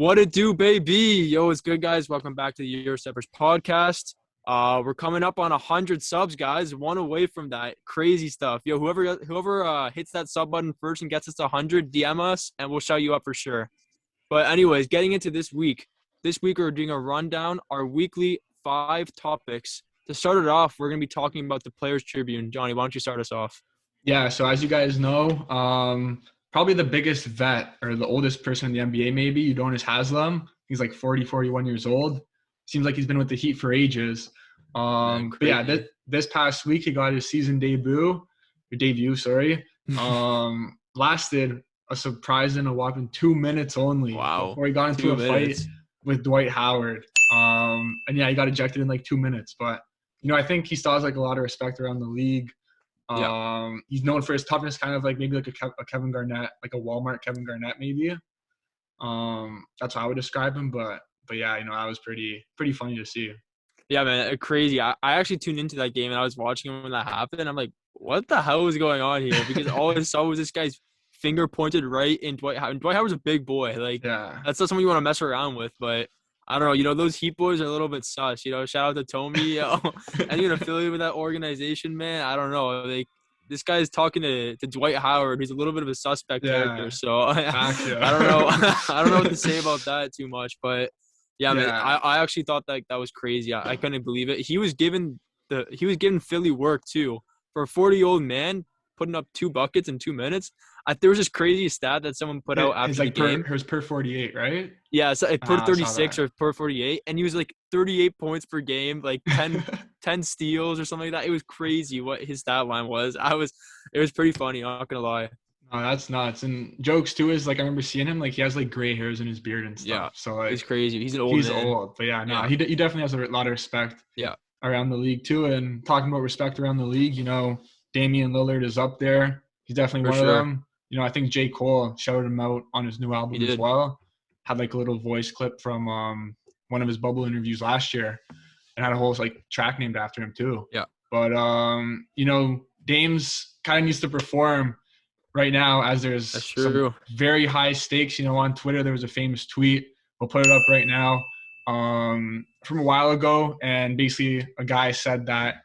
What it do, baby? Yo, it's good, guys. Welcome back to the Eurosteppers podcast. We're coming up on 100 subs, guys. One away from that. Crazy stuff. Yo, whoever hits that sub button first and gets us to 100, DM us, and we'll shout you up for sure. But anyways, getting into this week. This week, we're doing a rundown, our weekly 5 topics. To start it off, we're going to be talking about the Players Tribune. Johnny, why don't you start us off? Yeah, so as you guys know, probably the biggest vet or the oldest person in the NBA maybe, Udonis Haslem. He's like 40, 41 years old. Seems like he's been with the Heat for ages. But yeah, this past week he got his season debut. Lasted a surprising a whopping 2 minutes only. Wow. Before he got into fight with Dwight Howard. And yeah, he got ejected in like 2 minutes. But, I think he still has like a lot of respect around the league. He's known for his toughness, kind of like maybe like a Kevin Garnett, like a Walmart Kevin Garnett maybe. That's how I would describe him. But yeah, that was pretty funny to see. Yeah, man, crazy. I actually tuned into that game and I was watching him when that happened. And I'm like, what the hell is going on here? Because all I saw was this guy's finger pointed right in Dwight Howard. And Dwight Howard's a big boy. Like, that's not someone you want to mess around with. But I don't know. Those Heat boys are a little bit sus. Shout out to Tommy. Anyone affiliated with that organization, man, I don't know. Like, this guy is talking to Dwight Howard. He's a little bit of a suspect character. So I don't know. I don't know what to say about that too much. But yeah, man, I actually thought that was crazy. I couldn't believe it. He was giving Philly work too for a 40-year-old man putting up 2 buckets in 2 minutes. There was this crazy stat that someone put out after the game. Hers per 48, right? Yeah, so per 36 or per 48, and he was like 38 points per game, like 10 steals or something like that. It was crazy what his stat line was. It was pretty funny. I'm not gonna lie. Oh, that's nuts. And jokes too is like I remember seeing him like he has like gray hairs in his beard and stuff. Yeah, so like it's crazy. He's an old man. He's old, but yeah, he definitely has a lot of respect. Yeah, around the league too. And talking about respect around the league, Damian Lillard is up there. He's definitely one of them. I think J. Cole shouted him out on his new album as well. Had like a little voice clip from one of his Bubble interviews last year and had a whole like track named after him too. Yeah. But, Dame's kind of needs to perform right now as there's some very high stakes. On Twitter, there was a famous tweet. We'll put it up right now from a while ago. And basically a guy said that,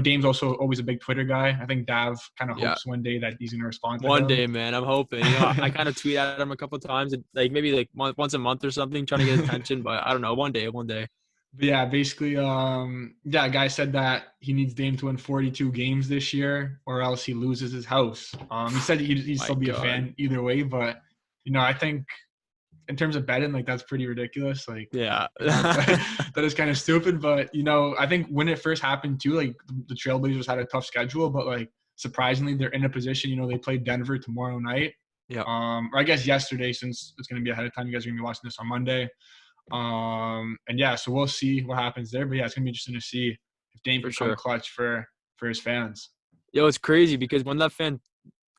Dame's also always a big Twitter guy. I think Dav kind of hopes one day that he's going to respond to him. One day, man. I'm hoping. I kind of tweet at him a couple of times, like maybe like once a month or something, trying to get attention. But I don't know. One day. But yeah, basically, a guy said that he needs Dame to win 42 games this year or else he loses his house. He said he'd still be a fan either way. But, I think – in terms of betting, like that's pretty ridiculous. Like, yeah, that is kind of stupid. But I think when it first happened too, like the Trailblazers had a tough schedule, but like surprisingly, they're in a position. They play Denver tomorrow night. Yeah. Or I guess yesterday, since it's going to be ahead of time. You guys are going to be watching this on Monday. And yeah, so we'll see what happens there. But yeah, it's going to be interesting to see if Dame can come clutch for his fans. Yo, it's crazy because when that fan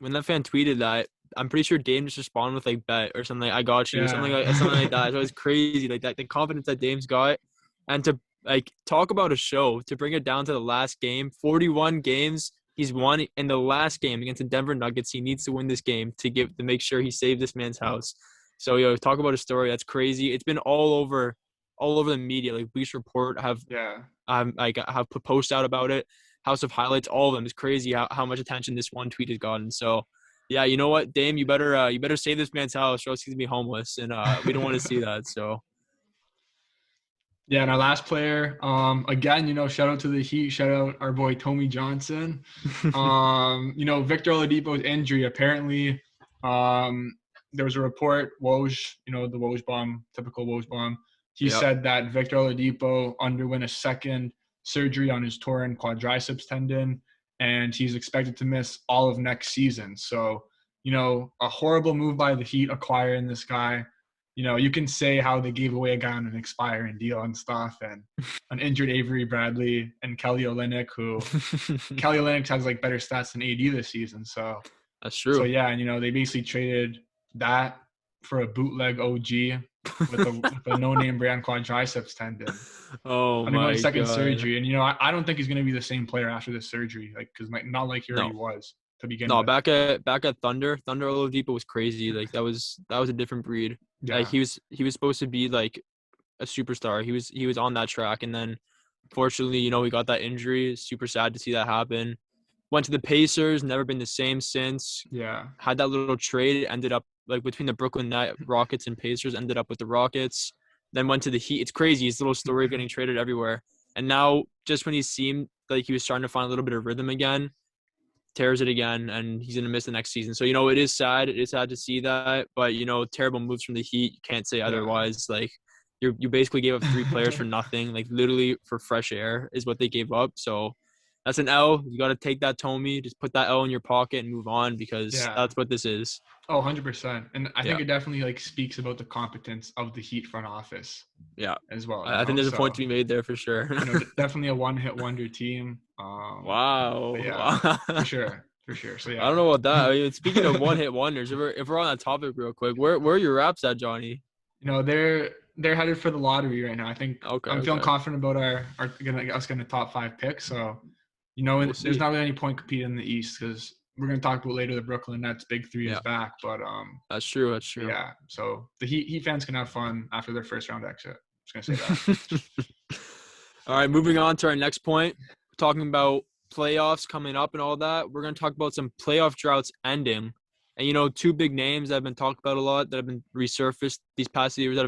tweeted that, I'm pretty sure Dame just responded with like bet or something. I got you, something like that. So it's crazy, like that the confidence that Dame's got, and to like talk about a show to bring it down to the last game. 41 games he's won in the last game against the Denver Nuggets. He needs to win this game to make sure he saved this man's house. So talk about a story that's crazy. It's been all over the media. Like Bleacher Report have put posts out about it. House of Highlights, all of them. It's crazy how much attention this one tweet has gotten. So. Yeah, you know what, Dame, you better save this man's house or else he's gonna be homeless, and we don't want to see that. So. Yeah, and our last player, again, shout out to the Heat, shout out our boy Tommy Johnson. Victor Oladipo's injury. Apparently, there was a report, Woj, the Woj bomb, typical Woj bomb. He said that Victor Oladipo underwent a second surgery on his torn quadriceps tendon. And he's expected to miss all of next season. So, a horrible move by the Heat acquiring this guy. You can say how they gave away a guy on an expiring deal and stuff, and an injured Avery Bradley and Kelly Olynyk, who Kelly Olynyk has like better stats than AD this season. So that's true. So yeah, and they basically traded that for a bootleg OG with a no-name brand quadriceps tendon. Oh my God. Second surgery, and I don't think he's going to be the same player after this surgery, like because not like he already was to begin with. Back at Thunder Oladipo was crazy. Like that was a different breed. Like Yeah. he was supposed to be like a superstar. He was on that track, and then fortunately, he got that injury. Super sad to see that happen. Went to the Pacers, never been the same since. Yeah. Had that little trade, ended up like between the Brooklyn Rockets and Pacers, ended up with the Rockets. Then went to the Heat. It's crazy. His little story getting traded everywhere. And now, just when he seemed like he was starting to find a little bit of rhythm again, tears it again, and he's gonna miss the next season. So it is sad. It is sad to see that, but terrible moves from the Heat. You can't say Yeah. otherwise. Like you basically gave up 3 players for nothing. Like literally for fresh air is what they gave up. So that's an L. You got to take that, Tommy. Just put that L in your pocket and move on because Yeah. that's what this is. Oh, 100%. And I think Yeah, it definitely like speaks about the competence of the Heat front office yeah. as well, I think there's a point to be made there for sure. Definitely a one-hit wonder team. But Wow. yeah, Wow. for sure. For sure. So I yeah. don't know about that. I mean, speaking of one-hit wonders, if we're on that topic real quick, where are your Raps at, Johnny? They're headed for the lottery right now. I think Okay, I'm feeling okay. confident about us getting a top 5 pick. So, We'll there's see. not really any point competing in the East because we're gonna talk about later the Brooklyn Nets big three is Yeah, back. But that's true. That's true. yeah. So the Heat fans can have fun after their first round exit. Just gonna say that. All right, moving on to our next point. We're talking about playoffs coming up and all that. We're going to talk about some playoff droughts ending. And, 2 big names that have been talked about a lot that have been resurfaced these past years that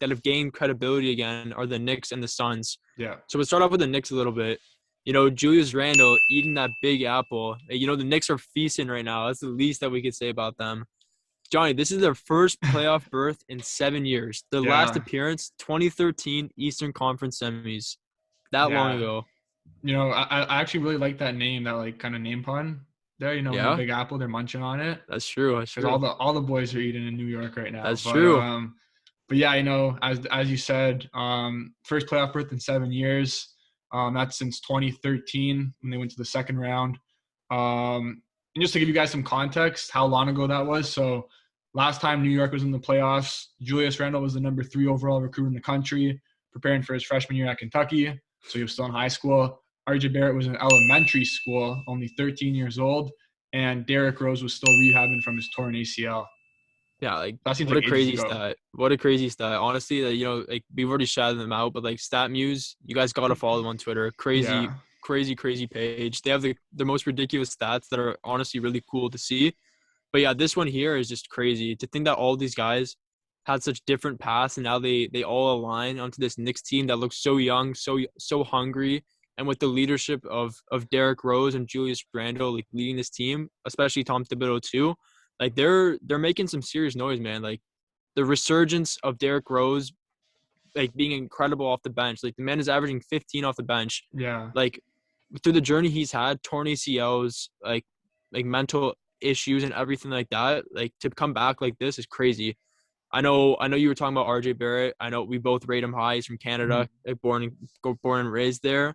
have gained credibility again are the Knicks and the Suns. Yeah. So we'll start off with the Knicks a little bit. Julius Randle eating that big apple. The Knicks are feasting right now. That's the least that we could say about them. Johnny, this is their first playoff berth in 7 years. Their last Yeah. appearance, 2013 Eastern Conference semis. That long Yeah. ago. I actually really like that name, that like kind of name pun there. In the Yeah, Big Apple, they're munching on it that's true. That's because true. all the boys are eating in New York right now. That's true. But yeah, as you said, first playoff berth in 7 years. That's since 2013 when they went to the second round. And just to give you guys some context, how long ago that was. So last time New York was in the playoffs, Julius Randle was the number 3 overall recruit in the country, preparing for his freshman year at Kentucky. So he was still in high school. RJ Barrett was in elementary school, only 13 years old, and Derrick Rose was still rehabbing from his torn ACL. Yeah, like That seems what a like ages crazy ago. stat. What a crazy stat. Honestly, that like we've already shouted them out, but like StatMuse, you guys gotta follow them on Twitter. Crazy, Yeah. crazy, crazy page. They have the most ridiculous stats that are honestly really cool to see. But yeah, this one here is just crazy to think that all these guys had such different paths, and now they all align onto this Knicks team that looks so young, so hungry, and with the leadership of Derrick Rose and Julius Randle like leading this team, especially Tom Thibodeau too. Like they're making some serious noise, man. Like the resurgence of Derrick Rose, like being incredible off the bench. Like the man is averaging 15 off the bench. Yeah. Like through the journey he's had, torn ACLs, like mental issues and everything like that. Like to come back like this is crazy. I know you were talking about RJ Barrett. I know we both rate him high. He's from Canada, like born and raised there.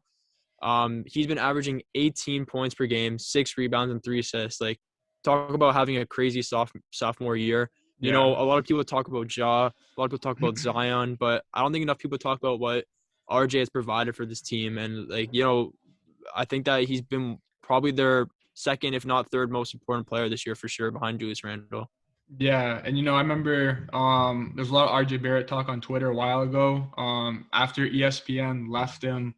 He's been averaging 18 points per game, 6 rebounds and 3 assists. Like talk about having a crazy sophomore year. Yeah. A lot of people talk about Ja, a lot of people talk about Zion, but I don't think enough people talk about what RJ has provided for this team. And I think that he's been probably their second, if not third most important player this year for sure, behind Julius Randle. Yeah, and I remember there's a lot of RJ Barrett talk on Twitter a while ago. After ESPN left him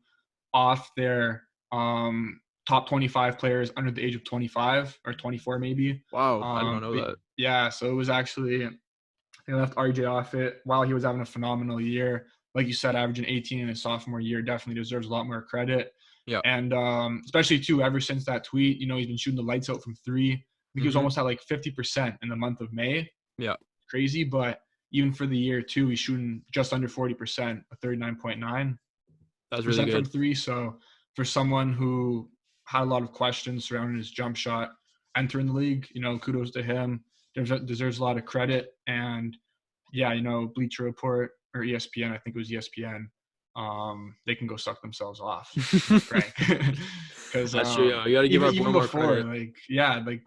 off their top 25 players under the age of 25 or 24 maybe. Wow, I did not know that. Yeah, so it was actually they left RJ off it while he was having a phenomenal year. Like you said, averaging 18 in his sophomore year, definitely deserves a lot more credit. Yeah. And especially too, ever since that tweet, he's been shooting the lights out from 3. I think he was almost at like 50% in the month of May. Yeah. Crazy, but even for the year too, he's shooting just under 40%, a 39.9% That's really good from 3. So for someone who had a lot of questions surrounding his jump shot entering the league, kudos to him. Deserves a lot of credit. And yeah, Bleacher Report or ESPN, I think it was ESPN. They can go suck themselves off, Frank. Because that's true. You got to give our boy more credit.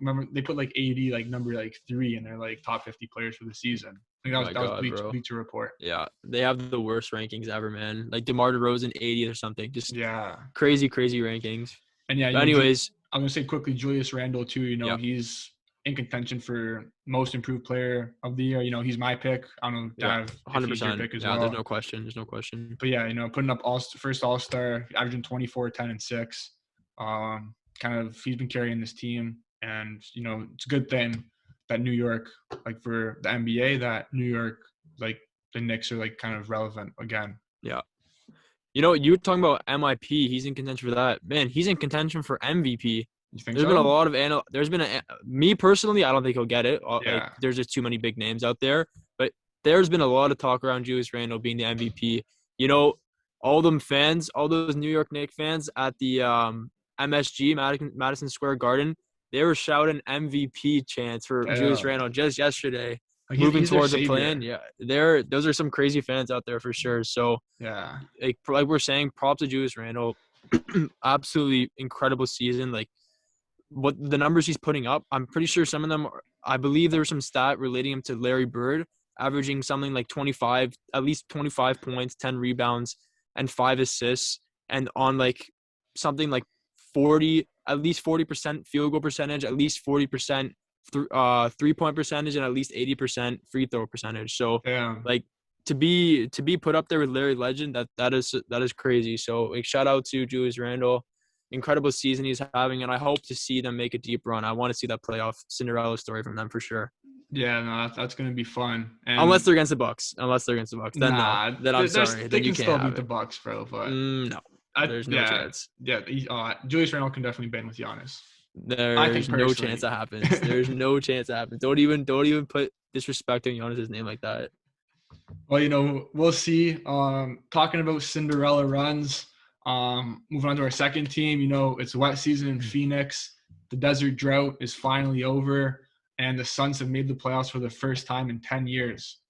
Remember they put like AD like number like 3 in their like top 50 players for the season. I think that was Bleacher Report. Yeah, they have the worst rankings ever, man. Like DeMar DeRozan 80th or something. Just crazy rankings. And yeah, anyways, I'm gonna say quickly, Julius Randle too. He's in contention for most improved player of the year. You know, he's my pick. I don't know, Dav, if he's your 100%. pick as Yeah, well. there's no question. There's no question. But yeah, you know, putting up first All-Star, averaging 24, 10, and 6. Kind of he's been carrying this team, and you know, it's a good thing that New York, like for the NBA, that New York, like the Knicks are like kind of relevant again. Yeah. You know, you were talking about MIP. He's in contention for that. Man, he's in contention for MVP. You think There's so? been a lot of there's been me personally, I don't think he'll get it. Yeah. Like, there's just too many big names out there. But there's been a lot of talk around Julius Randle being the MVP. You know, all them fans, all those New York Knicks fans at the MSG, Madison Square Garden, they were shouting MVP chants for Julius Randle just yesterday. Like moving towards a plan. Yeah, those are some crazy fans out there for sure. So yeah, like we're saying, props to Julius Randle. Absolutely incredible season. Like what the numbers he's putting up, I'm pretty sure some of them I believe there was some stat relating him to Larry Bird, averaging something like at least 25 points, 10 rebounds, and 5 assists, and on like something like at least 40% field goal percentage, at least 40% 3-point percentage, and at least 80% free throw percentage. So like to be put up there with Larry Legend, that is crazy. So like shout out to Julius Randle. Incredible season he's having, and I hope to see them make a deep run. I want to see that playoff Cinderella story from them for sure. Yeah, no, that's going to be fun. And unless they're against the Bucks. Then no. Then I'm sorry. Then you can't still have beat it. the Bucks, bro. But no, there's no chance. Yeah, Julius Randle can definitely bang with Giannis. There's no chance that happens. There's no chance that happens. Don't even put disrespect on Giannis' name like that. Well, you know, we'll see. Talking about Cinderella runs. Moving on to our second team, you know, it's wet season in Phoenix. The desert drought is finally over, and the Suns have made the playoffs for the first time in 10 years.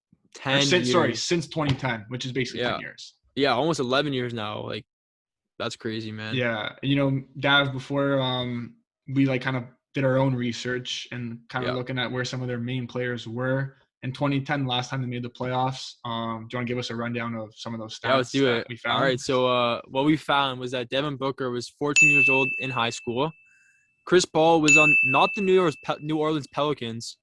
Since 2010, which is basically 10 years. Yeah, almost 11 years now. Like, that's crazy, man. Yeah. You know, Dav, before we like kind of did our own research and kind of looking at where some of their main players were. In 2010, last time they made the playoffs, do you want to give us a rundown of some of those stats? Yeah, let's do it. We found? All right, so what we found was that Devin Booker was 14 years old in high school. Chris Paul was on not the New Orleans Pelicans,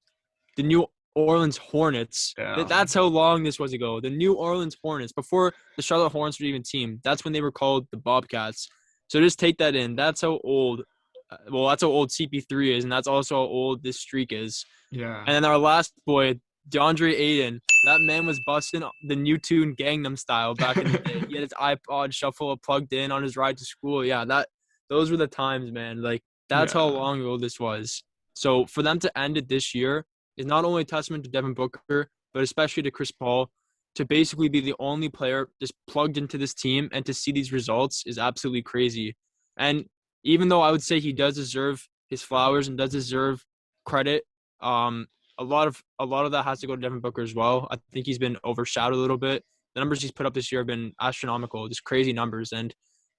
the New Orleans Hornets. Yeah. That's how long this was ago. The New Orleans Hornets, before the Charlotte Hornets were even a team. That's when they were called the Bobcats. So just take that in. That's how old that's how old CP3 is, and that's also how old this streak is. Yeah. And then our last boy, DeAndre Ayton, that man was busting the new tune Gangnam Style back in the day. He had his iPod shuffle plugged in on his ride to school. Yeah, those were the times, man. Like, that's how long ago this was. So for them to end it this year is not only a testament to Devin Booker, but especially to Chris Paul. To basically be the only player just plugged into this team and to see these results is absolutely crazy. And even though I would say he does deserve his flowers and does deserve credit, a lot of that has to go to Devin Booker as well. I think he's been overshadowed a little bit. The numbers he's put up this year have been astronomical, just crazy numbers. And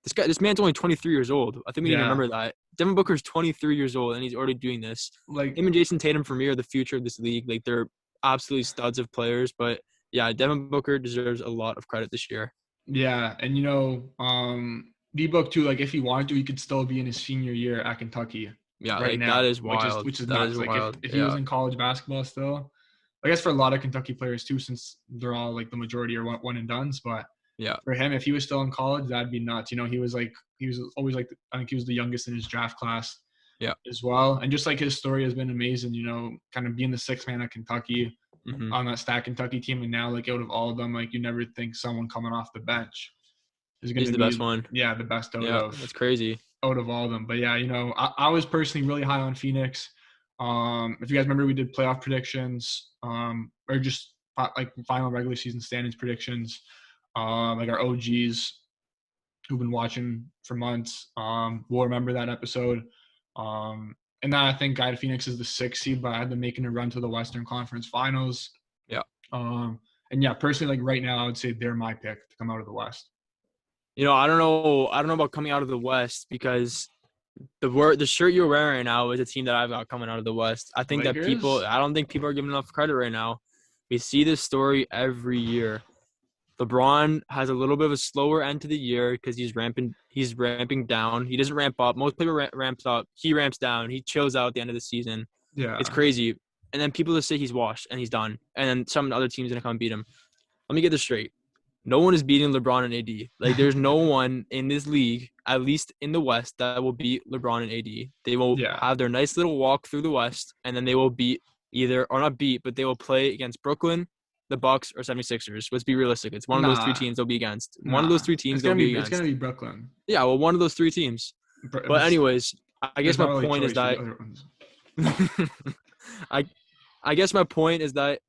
this man's only 23 years old. I think we need to remember that. Devin Booker's 23 years old, and he's already doing this. Like, him and Jason Tatum, for me, are the future of this league. Like, they're absolutely studs of players. But yeah, Devin Booker deserves a lot of credit this year. Yeah, and you know, D-Book too. Like, if he wanted to, he could still be in his senior year at Kentucky. Yeah, right, like, now, that is wild. Which is that nuts. Is like wild. If he was in college basketball still, I guess for a lot of Kentucky players too, since they're all like the majority are one and dones. But yeah, for him, if he was still in college, that'd be nuts. You know, he was always like, I think he was the youngest in his draft class. Yeah, as well. And just like his story has been amazing. You know, kind of being the sixth man at Kentucky on that stacked Kentucky team, and now like out of all of them, like you never think someone coming off the bench is going to be the best one. Yeah, the best out of. That's crazy. Out of all of them. But yeah, you know, I was personally really high on Phoenix. If you guys remember, we did playoff predictions, or just like final regular season standings predictions. Like our OGs who've been watching for months will remember that episode. And then I think I had Phoenix as the 6th seed, but I had them making a run to the Western Conference Finals. Yeah. And yeah, personally, like right now, I would say they're my pick to come out of the West. You know, I don't know about coming out of the West, because the shirt you're wearing right now is a team that I've got coming out of the West. I think Lakers? I don't think people are giving enough credit right now. We see this story every year. LeBron has a little bit of a slower end to the year because he's ramping down. He doesn't ramp up. Most people ramps up. He ramps down. He chills out at the end of the season. Yeah. It's crazy. And then people just say he's washed and he's done. And then some other team's going to come beat him. Let me get this straight. No one is beating LeBron and AD. Like, there's no one in this league, at least in the West, that will beat LeBron and AD. They will have their nice little walk through the West, and then they will beat or not beat, but they will play against Brooklyn, the Bucks, or 76ers. Let's be realistic. It's one of those three teams they'll be against. One of those three teams they'll be against. It's going to be Brooklyn. Yeah, well, one of those three teams. But anyways, I guess my point is that I guess my point is that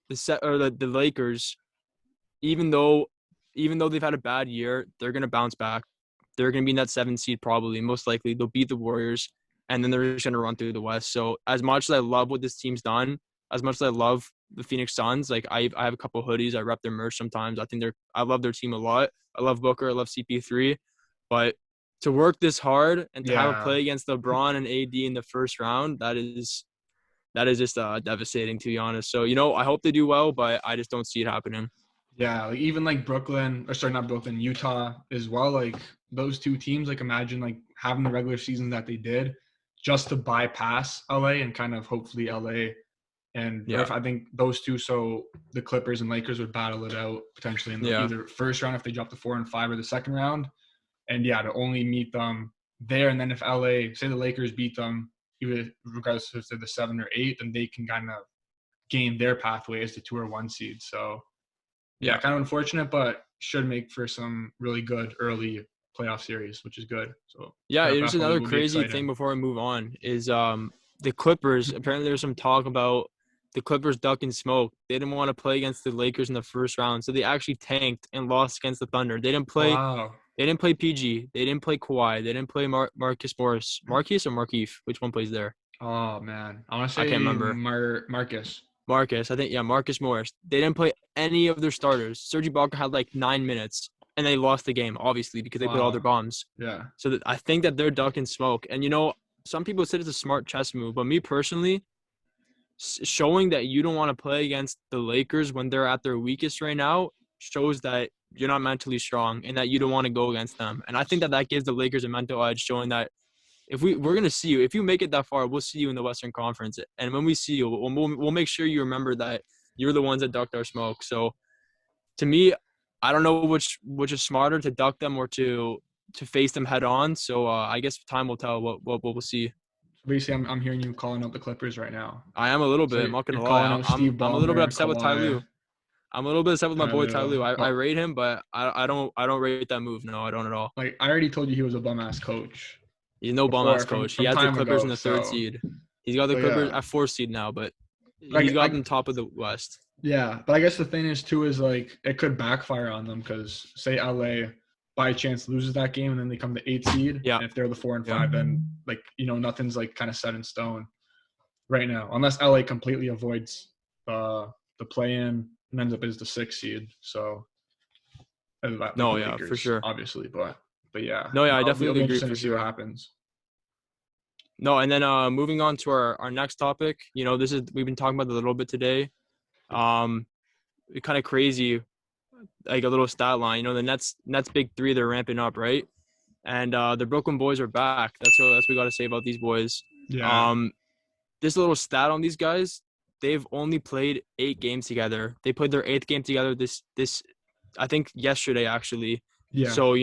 the Lakers, even though they've had a bad year, they're gonna bounce back. They're gonna be in that 7th seed probably, most likely. They'll beat the Warriors, and then they're just gonna run through the West. So as much as I love what this team's done, as much as I love the Phoenix Suns, like I have a couple hoodies, I rep their merch sometimes. I love their team a lot. I love Booker, I love CP3, but to work this hard and to have a play against LeBron and AD in the first round, that is just devastating, to be honest. So, I hope they do well, but I just don't see it happening. Yeah, like even like not Brooklyn, Utah as well. Like those two teams, like imagine like having the regular season that they did just to bypass LA and kind of hopefully LA. And I think those two, so the Clippers and Lakers would battle it out potentially in the either first round if they drop the 4 and 5 or the second round. And to only meet them there. And then if LA, say the Lakers beat them, even regardless if they're the 7 or 8, then they can kind of gain their pathway as the 2 or 1 seed. So kind of unfortunate, but should make for some really good early playoff series, which is good. So there's another crazy thing before we move on is the Clippers. Apparently there's some talk about the Clippers ducking smoke. They didn't want to play against the Lakers in the first round, so they actually tanked and lost against the Thunder. They didn't play. Wow. They didn't play PG. They didn't play Kawhi. They didn't play Marcus Morris. Marquise or Markeith? Which one plays there? Oh, man. I want to say I can't remember. Marcus. Marcus. I think, Marcus Morris. They didn't play any of their starters. Serge Ibaka had like 9 minutes, and they lost the game, obviously, because they put all their bombs. Yeah. So I think that they're ducking smoke. And, some people said it's a smart chess move, but me personally, showing that you don't want to play against the Lakers when they're at their weakest right now shows that you're not mentally strong and that you don't want to go against them. And I think that gives the Lakers a mental edge, showing that if we're going to see you, if you make it that far, we'll see you in the Western Conference. And when we see you, we'll make sure you remember that you're the ones that ducked our smoke. So to me, I don't know which is smarter, to duck them or to face them head on. So I guess time will tell what we'll see. Basically, I'm hearing you calling out the Clippers right now. I am a little bit. I'm not going to lie. I'm a little bit upset with Ty Lue. I'm a little bit upset with my boy Ty Lue. I rate him, but I don't rate that move. No, I don't at all. Like I already told you, he was a bum ass coach. He's no bum ass coach. He has the Clippers in the 3rd seed. He's got the Clippers at 4th seed now, but he's got them top of the West. Yeah, but I guess the thing is too is like it could backfire on them because say LA by chance loses that game and then they come to 8th seed. Yeah. And if they're the 4 and 5, then like nothing's like kind of set in stone right now, unless LA completely avoids the play-in and ends up as the 6th seed. So Lakers, for sure, obviously, but yeah. No, yeah, I definitely agree. To see what happens. No, and then moving on to our next topic. We've been talking about it a little bit today. Kind of crazy, like a little stat line. The Nets big three, they're ramping up, right? And the Brooklyn boys are back. That's what we got to say about these boys. Yeah. This little stat on these guys, they've only played 8 games together. They played their 8th game together this I think yesterday actually. Yeah. So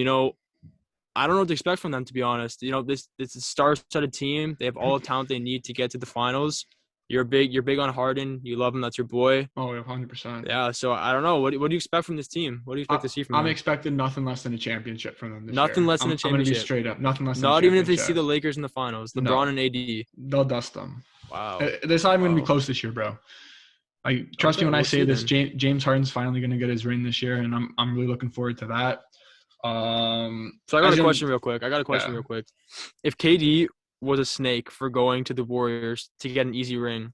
I don't know what to expect from them, to be honest. This is a star-studded team. They have all the talent they need to get to the finals. You're big on Harden. You love him. That's your boy. Oh, 100%. Yeah. So I don't know. What do you expect from this team? What do you expect to see from them? I'm expecting nothing less than a championship from them this year. Nothing less than a championship. I'm going to be straight up. Nothing less than Not even if they see the Lakers in the finals. LeBron and AD. They'll dust them. Wow. This not even going to be close this year, bro. Trust me when I say this. James Harden's finally going to get his ring this year, and I'm really looking forward to that. So I got a question real quick. If KD was a snake for going to the Warriors to get an easy ring,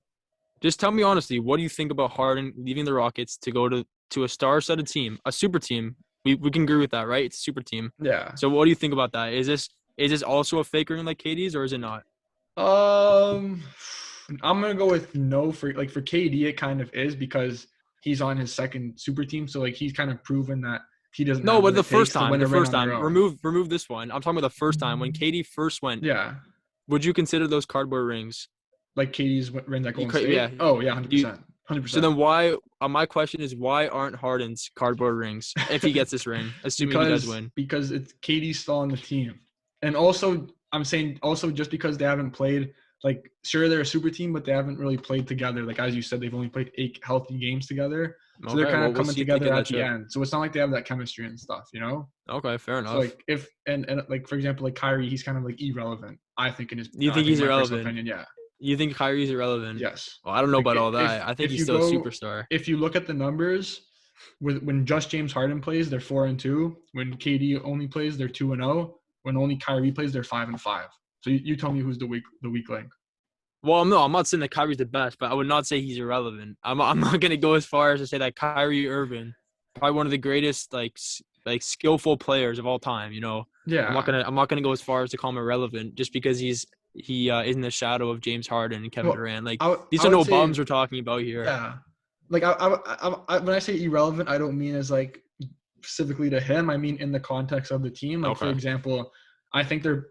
just tell me honestly, what do you think about Harden leaving the Rockets to go to a star-studded team, a super team? We can agree with that, right? It's a super team. Yeah. So what do you think about that? Is this also a fake ring like KD's, or is it not? I'm gonna go with no. For KD, it kind of is because he's on his second super team, so he's kind of proven that he doesn't. No, but the first time, remove this one. I'm talking about the first time when KD first went. Yeah. Would you consider those cardboard rings? like KD's rings at Golden State? Yeah. Oh yeah, 100%. 100%. So then why? My question is, why aren't Harden's cardboard rings if he gets this ring, assuming he does win? Because it's KD's still on the team, and also I'm saying also just because they haven't played, like sure they're a super team, but they haven't really played together. Like as you said, they've only played 8 healthy games together, so they're kind of coming together at the end. So it's not like they have that chemistry and stuff, you know? Okay, fair enough. So like if and like for example, like Kyrie, he's kind of like irrelevant. I think in his. You think he's irrelevant? Opinion, yeah. You think Kyrie's irrelevant? Yes. Well, I don't know about all that. I think he's still a superstar. If you look at the numbers, when just James Harden plays, they're 4-2. When KD only plays, they're 2-0. When only Kyrie plays, they're 5-5. So you tell me who's the weak link. Well, no, I'm not saying that Kyrie's the best, but I would not say he's irrelevant. I'm not gonna go as far as to say that Kyrie Irving, probably one of the greatest like skillful players of all time. You know. Yeah. I'm not gonna go as far as to call him irrelevant just because he is in the shadow of James Harden and Kevin Durant. Like these are no bums we're talking about here. Yeah. Like I when I say irrelevant, I don't mean as like specifically to him. I mean in the context of the team. Like for example, I think they're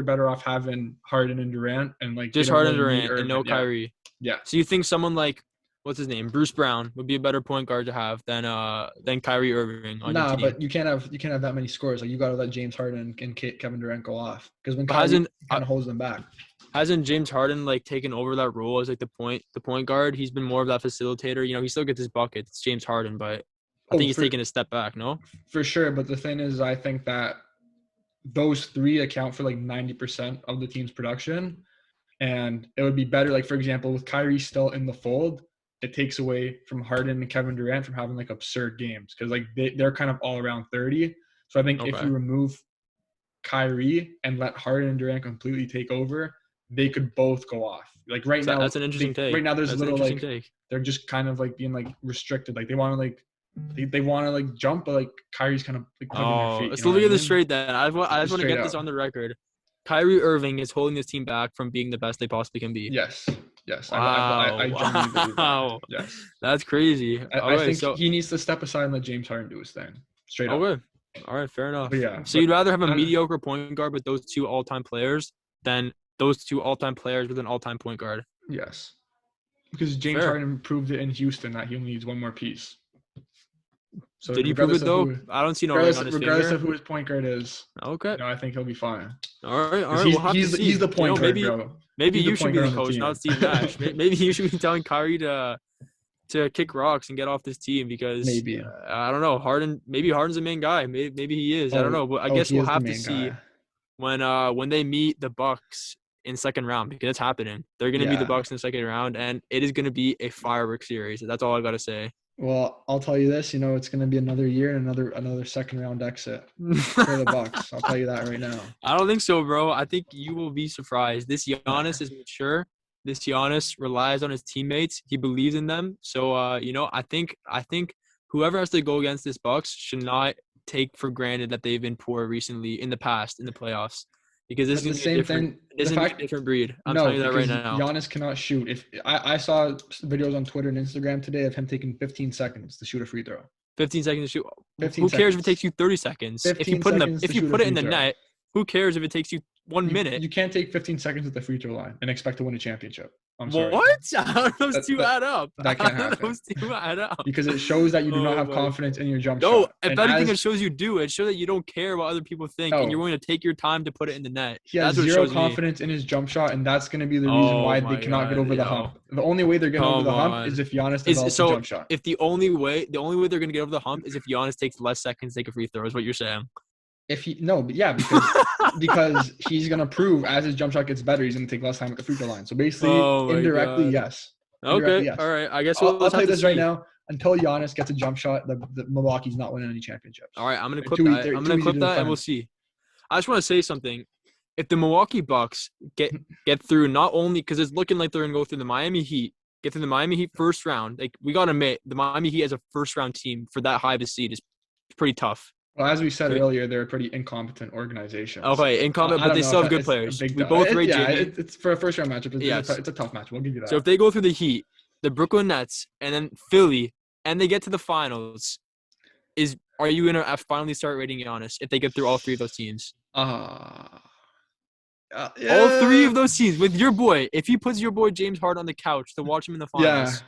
better off having Harden and Durant and like just Harden and Durant and no Kyrie. Yeah. So you think someone like what's his name, Bruce Brown, would be a better point guard to have than Kyrie Irving on your team? But you can't have that many scores. Like you got to let James Harden and Kevin Durant go off because when Kyrie kind of holds them back. Hasn't James Harden like taken over that role as like the point guard? He's been more of that facilitator. You know, he still gets his buckets. It's James Harden, but I think he's taking a step back. No, for sure. But the thing is, I think that those 3 account for like 90% of the team's production, and it would be better. Like for example, with Kyrie still in the fold, it takes away from Harden and Kevin Durant from having like absurd games because like they're kind of all around 30. So I think if you remove Kyrie and let Harden and Durant completely take over, they could both go off. Like right now, that's an interesting take. Right now, there's a little like they're just kind of like being like restricted. Like they want to like jump, but like Kyrie's kind of like putting their feet. Let's look at this straight then. I just want to get this on the record. Kyrie Irving is holding this team back from being the best they possibly can be. Yes. Wow. I genuinely believe that. Yes. That's crazy. I think he needs to step aside and let James Harden do his thing. Straight up. Okay. All right. Fair enough. Yeah. So you'd rather have a mediocre point guard with those 2 all-time players than those 2 all-time players with an all-time point guard? Yes. Because James Harden proved it in Houston that he only needs one more piece. So did he prove it though? I don't see no ring on his regardless finger. of who his point guard is. Okay. I think he'll be fine. All right. He's the point guard, bro. Maybe you should be the coach, not Steve Nash. Maybe you should be telling Kyrie to kick rocks and get off this team because maybe I don't know. Maybe Harden's the main guy. Maybe he is. I don't know. But I guess we'll have to see when they meet the Bucks in second round because it's happening. They're gonna meet the Bucks in the second round, and it is gonna be a fireworks series. That's all I gotta say. Well, I'll tell you this. It's going to be another year and another second round exit for the Bucks. I'll tell you that right now. I don't think so, bro. I think you will be surprised. This Giannis is mature. This Giannis relies on his teammates. He believes in them. So, I think whoever has to go against this Bucks should not take for granted that they've been poor recently in the past in the playoffs. Because this is the same thing. This is a different breed. I'm telling you that right now. Giannis cannot shoot. If I saw videos on Twitter and Instagram today of him taking 15 seconds to shoot a free throw. 15 seconds to shoot. Who cares if it takes you 30 seconds? If you put it in the net, who cares if it takes you 1 minute? You can't take 15 seconds at the free throw line and expect to win a championship. I'm sorry. What? How do those two add up? That can't happen. Those two add up. Because it shows that you do not have confidence in your jump shot. No, if anything, it shows you do. It shows that you don't care what other people think and you're willing to take your time to put it in the net. He has zero confidence in his jump shot, and that's going to be the reason why they cannot get over the hump. The only way they're getting over the hump is if Giannis develops a jump shot. If the only way they're going to get over the hump is if Giannis takes less seconds to take a free throw, is what you're saying. Because he's gonna prove as his jump shot gets better, he's gonna take less time at the free throw line. So basically, indirectly, yes. Okay, yes. All right. I guess I'll tell you this right now. Until Giannis gets a jump shot, the Milwaukee's not winning any championships. All right, I'm gonna clip that, and we'll see. I just want to say something. If the Milwaukee Bucks get through, not only because it's looking like they're gonna go through the Miami Heat, get through the Miami Heat first round. Like we gotta admit, the Miami Heat as a first round team for that high of a seed is pretty tough. Well, as we said earlier, they're a pretty incompetent organization. Okay, incompetent, but they still have good players. We both rate Jimmy. It's for a first-round matchup. It's a tough match. We'll give you that. So if they go through the Heat, the Brooklyn Nets, and then Philly, and they get to the finals, are you going to finally start rating Giannis if they get through all three of those teams? Yeah. All three of those teams with your boy. If he puts your boy James Harden on the couch to watch him in the finals.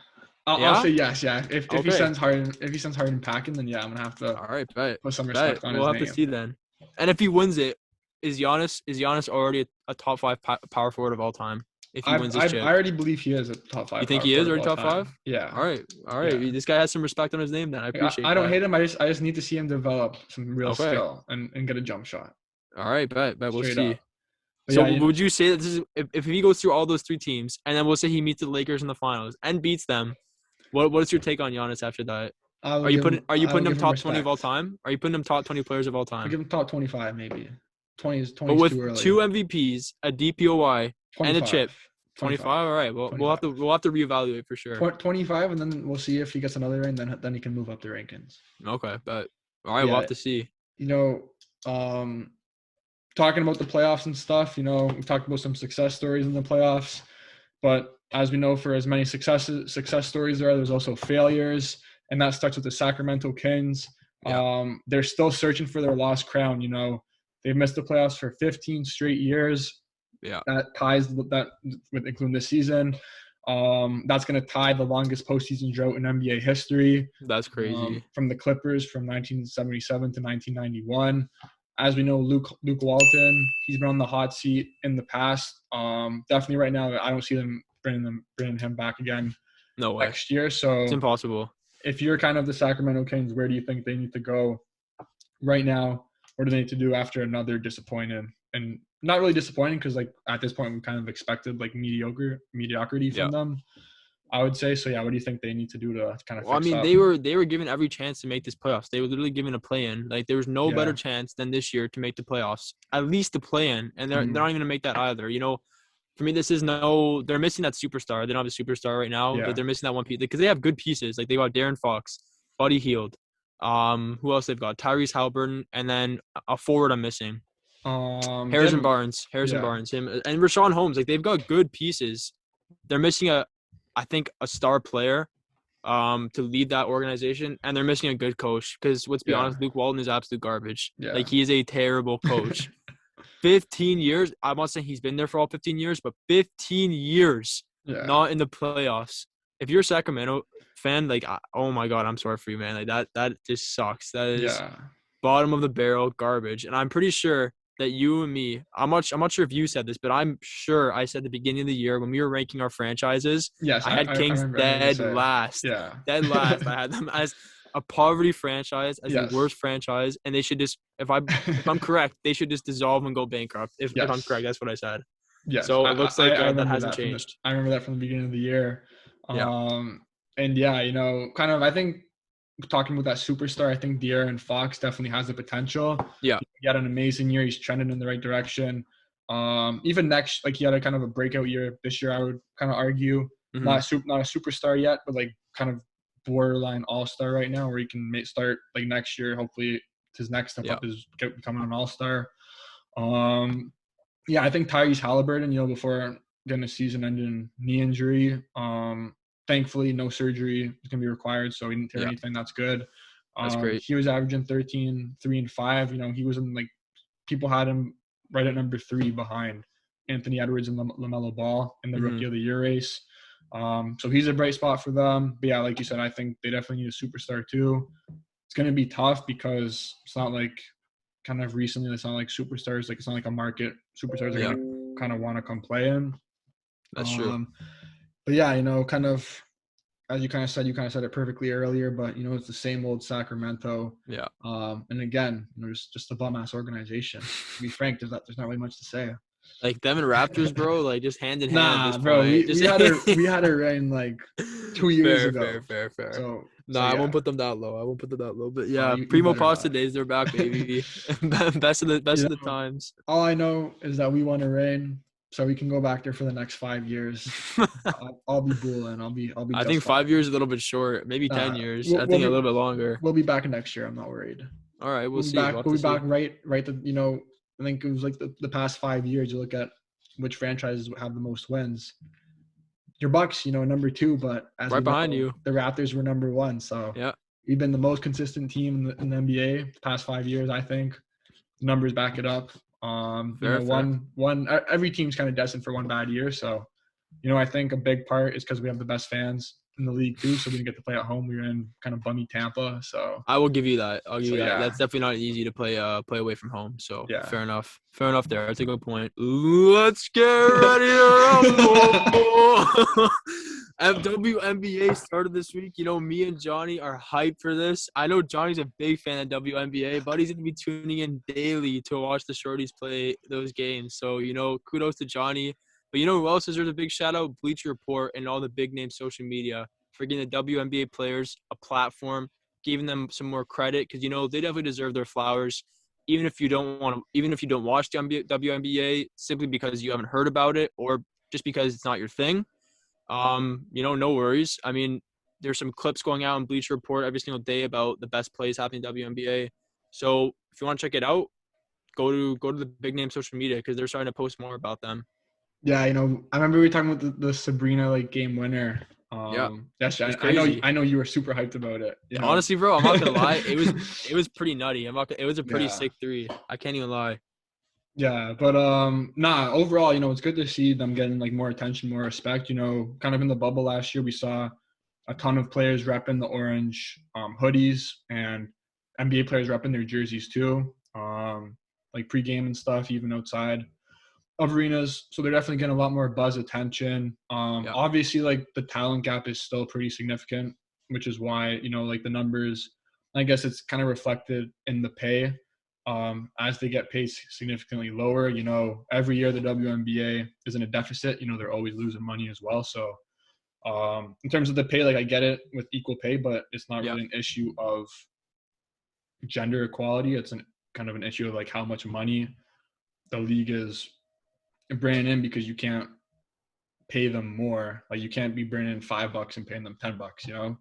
I'll say yes. Yeah. If he Okay. sends Harden packing, then yeah, I'm gonna have to. All right, bet. Put some respect on his name. We'll have to see then. And if he wins it, is Giannis already a top 5 power forward of all time? If he wins this chip, I already believe he is a top 5. You think he is already top 5? Yeah. All right. Yeah. This guy has some respect on his name. Then I appreciate. I don't hate him. I just need to see him develop some real skill and get a jump shot. All right, bet. We'll see. So would you say that this is if he goes through all those 3 teams and then we'll say he meets the Lakers in the finals and beats them? What is your take on Giannis after that? Are you putting him top 20 of all time? Are you putting him top 20 players of all time? I'll give him top 25 maybe. 20 is but with too early. 2 MVPs, a DPOY, 25. And a chip. 25. All right. Well, 25. we'll have to reevaluate for sure. 25, and then we'll see if he gets another ring. Then he can move up the rankings. Okay, but all right, we'll have to see. Talking about the playoffs and stuff. We've talked about some success stories in the playoffs, but as we know, for as many success stories there's also failures, and that starts with the Sacramento Kings. Yeah. They're still searching for their lost crown. They've missed the playoffs for 15 straight years. Yeah, that ties that with including this season. That's going to tie the longest postseason drought in NBA history. That's crazy. From the Clippers from 1977 to 1991. As we know, Luke Walton, he's been on the hot seat in the past. Definitely right now, I don't see them bringing him back again. No way. Next year. So it's impossible. If you're kind of the Sacramento Kings, where do you think they need to go right now? What do they need to do after another disappointing and not really disappointing because at this point we kind of expected mediocrity from them, I would say. So yeah, what do you think they need to do to kind of fix up? they were given every chance to make this playoffs. They were literally given a play-in. There was no better chance than this year to make the playoffs. At least the play-in, and they're not even gonna make that either. For me, they're missing that superstar. They don't have a superstar right now, but they're missing that one piece because they have good pieces. They got De'Aaron Fox, Buddy Hield. Who else they've got? Tyrese Halliburton, and then a forward I'm missing. Harrison Barnes, him, and Rashawn Holmes. They've got good pieces. They're missing a star player, to lead that organization, and they're missing a good coach. Because let's be honest, Luke Walton is absolute garbage. Yeah. He is a terrible coach. 15 years. I'm not saying he's been there for all 15 years, but 15 years not in the playoffs. If you're a Sacramento fan, oh my God, I'm sorry for you, man. That just sucks. That is bottom of the barrel garbage. And I'm pretty sure that you and me, I'm not sure if you said this, but I'm sure I said at the beginning of the year when we were ranking our franchises, I had Kings dead last. Yeah. Dead last. I had them as a poverty franchise, as the worst franchise, and they should just, if I'm correct, they should just dissolve and go bankrupt. If I'm correct, that's what I said. Yeah. So it looks like that hasn't changed. I remember that from the beginning of the year. And kind of, I think talking about that superstar, I think De'Aaron Fox definitely has the potential. Yeah. He had an amazing year. He's trending in the right direction. Even next, he had a kind of a breakout year this year, I would kind of argue. Mm-hmm. Not a superstar yet, but kind of borderline all-star right now, where he can start next year. Hopefully his next step up is becoming an all-star. I think Tyrese Halliburton, before getting a season-ending knee injury, thankfully no surgery is going to be required, so he didn't tear anything. That's good. That's great. He was averaging 13, 3, and 5. He was in people had him right at number 3 behind Anthony Edwards and LaMelo Ball in the Rookie of the Year race. So he's a bright spot for them. But like you said, I think they definitely need a superstar too. It's going to be tough because it's not kind of recently, it's not superstars. It's not a market. Superstars are going to kind of want to come play in. That's true. But kind of, as you kind of said it perfectly earlier, but, it's the same old Sacramento. Yeah. And again, just a bum-ass organization. To be frank, there's not really much to say. Them and Raptors, bro, just hand in hand. Nah, bro, we had a reign 2 years ago. Fair. So I won't put them that low. But yeah, Primo Pasta days, they're back, baby. best of the times. All I know is that we won a reign, so we can go back there for the next 5 years. I'll be bulling. I'll be. I think 5 years is a little bit short. Maybe 10 years. I think a little bit longer. We'll be back next year. I'm not worried. All right, we'll see. We'll be back right. I think it was the past 5 years. You look at which franchises have the most wins. Your Bucks, number 2, but right behind you, the Raptors were number 1. So we've been the most consistent team in the NBA the past 5 years. I think the numbers back it up. Fair. Every team's kind of destined for one bad year. So, I think a big part is because we have the best fans in the league too. So we didn't get to play at home. We were in kind of bummy Tampa. So I will give you that. I'll give you that. Yeah. That's definitely not easy to play away from home. So Yeah. Fair enough there. That's a good point. Let's get ready to rumble. WNBA started this week. Me and Johnny are hyped for this. I know Johnny's a big fan of WNBA, but he's going to be tuning in daily to watch the shorties play those games. So, kudos to Johnny. But who else deserves a big shout out? Bleacher Report and all the big name social media for giving the WNBA players a platform, giving them some more credit because they definitely deserve their flowers. Even if you don't watch the WNBA simply because you haven't heard about it or just because it's not your thing. No worries. I mean, there's some clips going out on Bleacher Report every single day about the best plays happening in WNBA. So if you want to check it out, go to the big name social media because they're starting to post more about them. Yeah, I remember we were talking about the Sabrina game winner. I know you were super hyped about it. Honestly, bro, I'm not gonna lie. It was pretty nutty. It was a pretty sick 3. I can't even lie. Yeah, but overall, it's good to see them getting more attention, more respect. Kind of in the bubble last year, we saw a ton of players repping the orange hoodies and NBA players repping their jerseys too, pregame and stuff, even outside of arenas. So they're definitely getting a lot more buzz attention. Obviously, the talent gap is still pretty significant, which is why the numbers. I guess it's kind of reflected in the pay. As they get paid significantly lower, every year the WNBA is in a deficit. They're always losing money as well. So in terms of the pay, I get it with equal pay, but it's not really an issue of gender equality. It's kind of an issue of how much money the league is bringing in because you can't pay them more. You can't be bringing in $5 and paying them $10,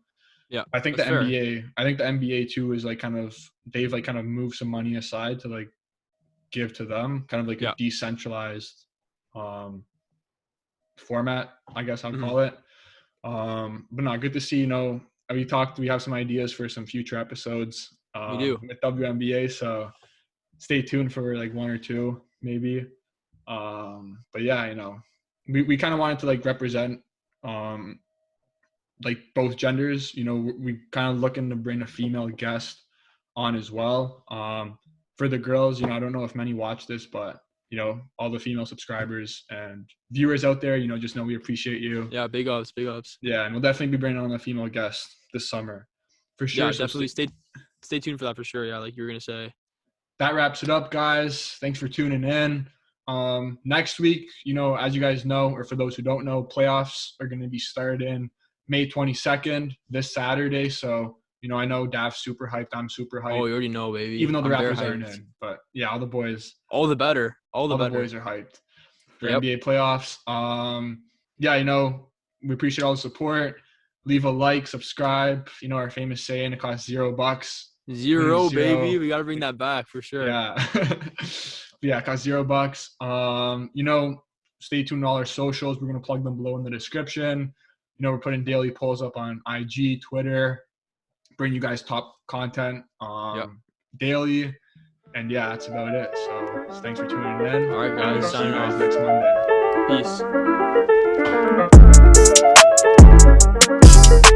Yeah, I think the NBA too is they've kind of moved some money aside to give to them, kind of a decentralized format, I guess I'll call it. But no, good to see. We have some ideas for some future episodes. We do with WNBA, so stay tuned for 1 or 2 maybe. But yeah, we kind of wanted to represent both genders. We kind of looking to bring a female guest on as well. For the girls, I don't know if many watch this, but all the female subscribers and viewers out there, just know we appreciate you. Yeah, big ups. Yeah, and we'll definitely be bringing on a female guest this summer for sure. Yeah, definitely stay tuned for that for sure. Yeah, like you were gonna say. That wraps it up, guys. Thanks for tuning in. Next week, as you guys know, or for those who don't know, playoffs are going to be starting May 22nd, this Saturday. So, I know Dav's super hyped. I'm super hyped. Oh, you already know, baby. Even though the Raptors aren't in. But, yeah, all the boys. All the better. All the boys are hyped for NBA playoffs. We appreciate all the support. Leave a like, subscribe. Our famous saying, it costs $0. Zero, baby. We got to bring that back for sure. Yeah. Yeah, it costs $0. Stay tuned to all our socials. We're going to plug them below in the description. We're putting daily polls up on IG, Twitter, bring you guys top content daily. And yeah, that's about it. So thanks for tuning in. All right, guys. Signing off next Monday. Peace.